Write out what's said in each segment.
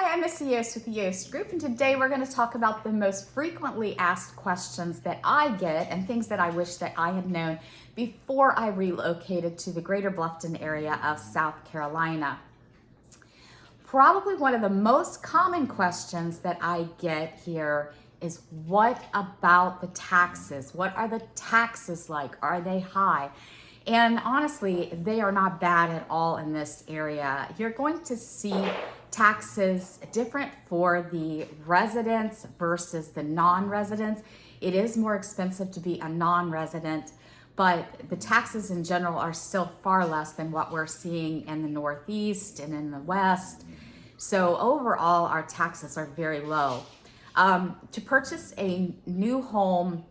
Hi, I'm Missy Yost with the Yost Group, and today we're going to talk about the most frequently asked questions that I get and things that I wish that I had known before I relocated to the Greater Bluffton area of South Carolina. Probably one of the most common questions that I get here is, what about the taxes? What are the taxes like? Are they high? And honestly, they are not bad at all in this area. You're going to see taxes different for the residents versus the non-residents. It is more expensive to be a non-resident, but the taxes in general are still far less than what we're seeing in the Northeast and in the West. So overall, our taxes are very low. To purchase a new home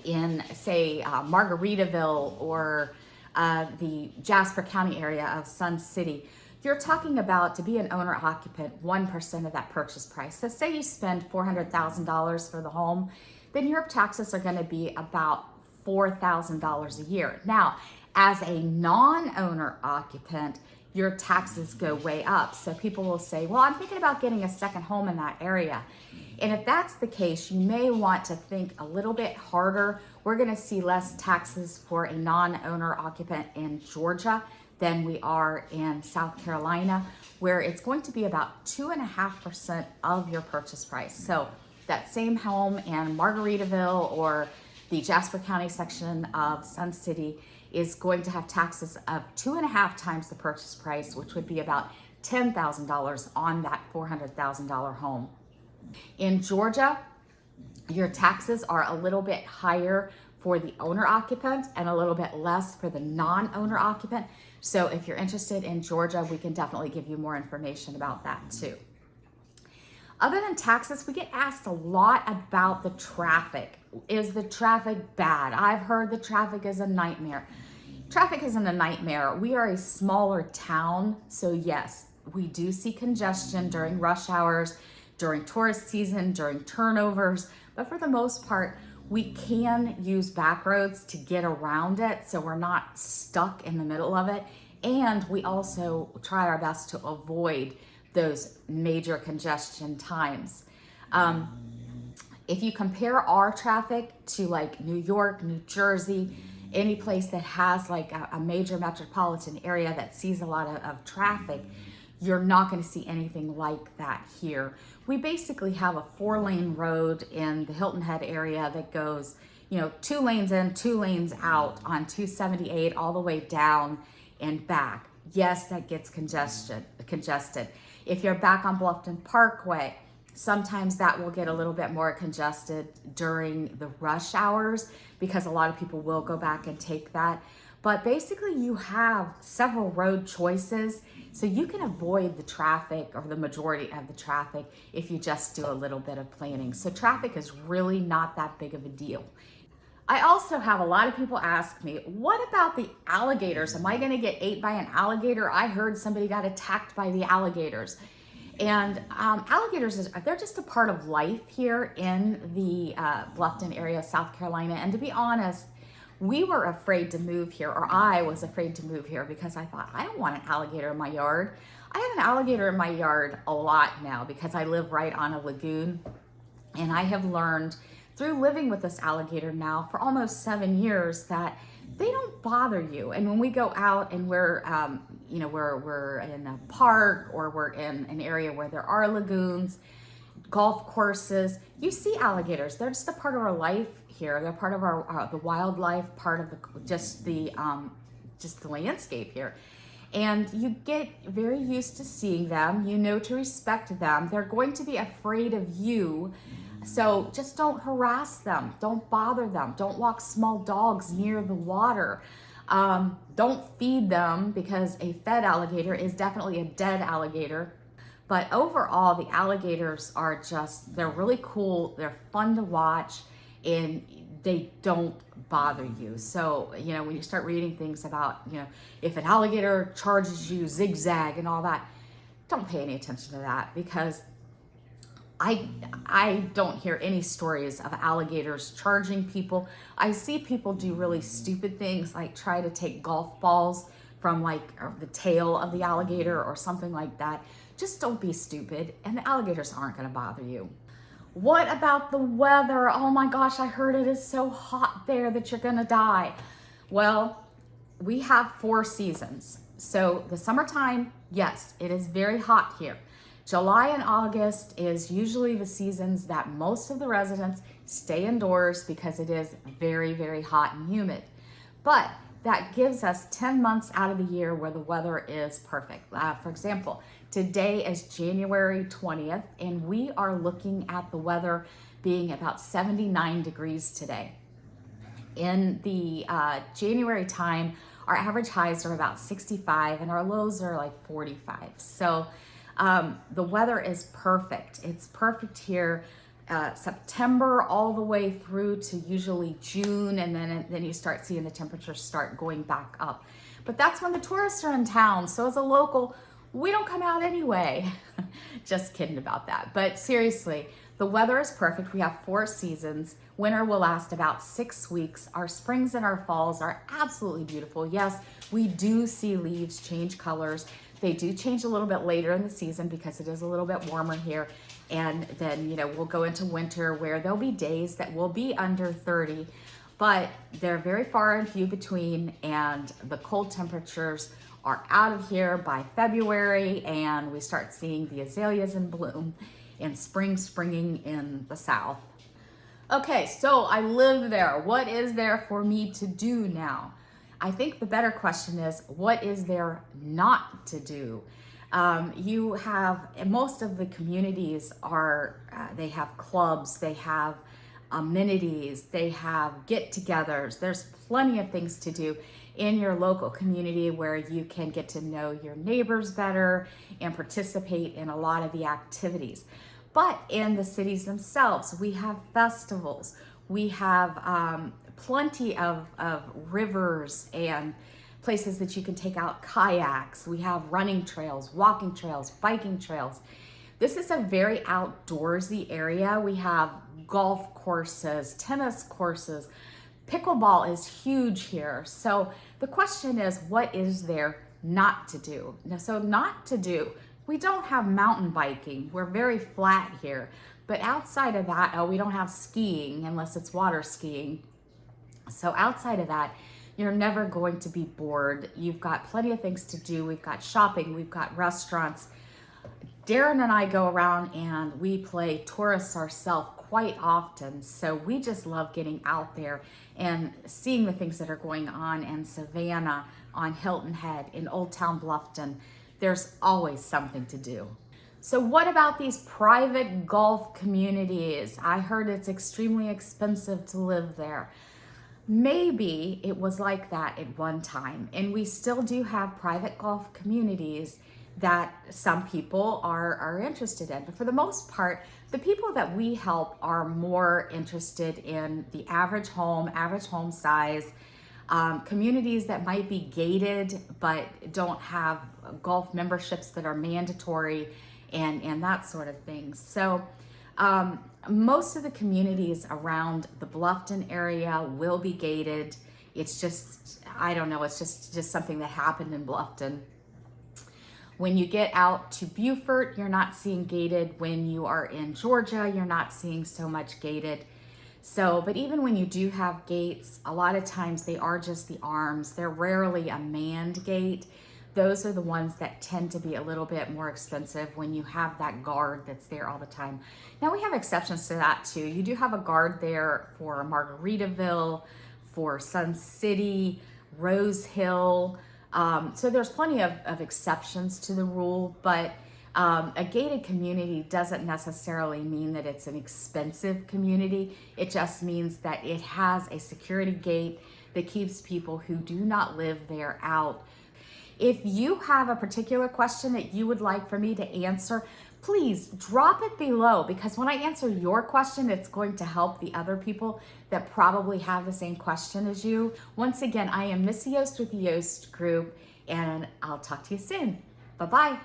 in, say, Margaritaville or the Jasper County area of Sun City, you're talking about, to be an owner-occupant, 1% of that purchase price. So say you spend $400,000 for the home, then your taxes are going to be about $4,000 a year. Now, as a non-owner occupant, your taxes go way up. So people will say, well, I'm thinking about getting a second home in that area. And if that's the case, you may want to think a little bit harder. We're going to see less taxes for a non-owner occupant in Georgia than we are in South Carolina, where it's going to be about 2.5% of your purchase price. So that same home in Margaritaville or the Jasper County section of Sun City is going to have taxes of 2.5 times the purchase price, which would be about $10,000 on that $400,000 home. In Georgia, your taxes are a little bit higher for the owner occupant and a little bit less for the non-owner occupant. So if you're interested in Georgia, we can definitely give you more information about that too. Other than taxes, we get asked a lot about the traffic. Is the traffic bad? I've heard the traffic is a nightmare. Traffic isn't a nightmare. We are a smaller town, so yes, we do see congestion during rush hours, during tourist season, during turnovers, but for the most part, we can use back roads to get around it, so we're not stuck in the middle of it. And we also try our best to avoid those major congestion times. If you compare our traffic to like New York, New Jersey, any place that has like a major metropolitan area that sees a lot of traffic, you're not going to see anything like that here. We basically have a 4-lane road in the Hilton Head area that goes, 2 lanes in, 2 lanes out on 278 all the way down and back. Yes, that gets congested. If you're back on Bluffton Parkway, sometimes that will get a little bit more congested during the rush hours because a lot of people will go back and take that. But basically you have several road choices, so you can avoid the traffic or the majority of the traffic if you just do a little bit of planning. So traffic is really not that big of a deal. I also have a lot of people ask me, what about the alligators? Am I gonna get ate by an alligator? I heard somebody got attacked by the alligators. And alligators, they're just a part of life here in the Bluffton area of South Carolina. And to be honest, we were afraid to move here, or I was afraid to move here because I thought, I don't want an alligator in my yard. I have an alligator in my yard a lot now because I live right on a lagoon. And I have learned through living with this alligator now for almost 7 years that they don't bother you. And when we go out and we're in a park or we're in an area where there are lagoons, golf courses, you see alligators. They're just a part of our life here. They're part of our the wildlife, part of the landscape here. And you get very used to seeing them. You know to respect them. They're going to be afraid of you. So just don't harass them. Don't bother them. Don't walk small dogs near the water. Don't feed them, because a fed alligator is definitely a dead alligator. But overall, the alligators are they're really cool. They're fun to watch, and they don't bother you. So, when you start reading things about, if an alligator charges you, zigzag and all that, don't pay any attention to that, because I don't hear any stories of alligators charging people. I see people do really stupid things, like try to take golf balls from the tail of the alligator or something like that. Just don't be stupid, and the alligators aren't going to bother you. What about the weather? Oh my gosh, I heard it is so hot there that you're going to die. Well, we have 4 seasons. So the summertime, yes, it is very hot here. July and August is usually the seasons that most of the residents stay indoors because it is very, very hot and humid. But that gives us 10 months out of the year where the weather is perfect. For example, today is January 20th, and we are looking at the weather being about 79 degrees today. In the January time, our average highs are about 65 and our lows are like 45. So the weather is perfect. It's perfect here September all the way through to usually June, and then you start seeing the temperatures start going back up. But that's when the tourists are in town. So as a local, we don't come out anyway. Just kidding about that. But seriously, the weather is perfect. We have 4 seasons. Winter will last about 6 weeks. Our springs and our falls are absolutely beautiful. Yes, we do see leaves change colors. They do change a little bit later in the season because it is a little bit warmer here. And then, we'll go into winter where there'll be days that will be under 30, but they're very far and few between, and the cold temperatures are out of here by February, and we start seeing the azaleas in bloom and springing in the south. Okay, so I live there. What is there for me to do now? I think the better question is, what is there not to do? You have, most of the communities are, they have clubs, they have amenities, they have get-togethers. There's plenty of things to do in your local community where you can get to know your neighbors better and participate in a lot of the activities. But in the cities themselves, we have festivals, we have plenty of rivers and places that you can take out kayaks. We have running trails, walking trails, biking trails. This is a very outdoorsy area. We have golf courses, tennis courses. Pickleball is huge here. So the question is, what is there not to do? So not to do, we don't have mountain biking. We're very flat here. But outside of that, we don't have skiing unless it's water skiing. So outside of that, you're never going to be bored. You've got plenty of things to do. We've got shopping, we've got restaurants. Darren and I go around and we play tourists ourselves quite often. So we just love getting out there and seeing the things that are going on in Savannah, on Hilton Head, in Old Town Bluffton. There's always something to do. So what about these private golf communities? I heard it's extremely expensive to live there. Maybe it was like that at one time, and we still do have private golf communities that some people are interested in. But for the most part, the people that we help are more interested in the average home size, communities that might be gated but don't have golf memberships that are mandatory and that sort of thing. So most of the communities around the Bluffton area will be gated. It's just, I don't know, it's just something that happened in Bluffton. When you get out to Beaufort, you're not seeing gated. When you are in Georgia, you're not seeing so much gated. So, but even when you do have gates, a lot of times they are just the arms. They're rarely a manned gate. Those are the ones that tend to be a little bit more expensive when you have that guard that's there all the time. Now we have exceptions to that too. You do have a guard there for Margaritaville, for Sun City, Rose Hill. So there's plenty of exceptions to the rule, but a gated community doesn't necessarily mean that it's an expensive community. It just means that it has a security gate that keeps people who do not live there out. If you have a particular question that you would like for me to answer, please drop it below, because when I answer your question, it's going to help the other people that probably have the same question as you. Once again, I am Miss Yost with the Yost Group, and I'll talk to you soon. Bye-bye.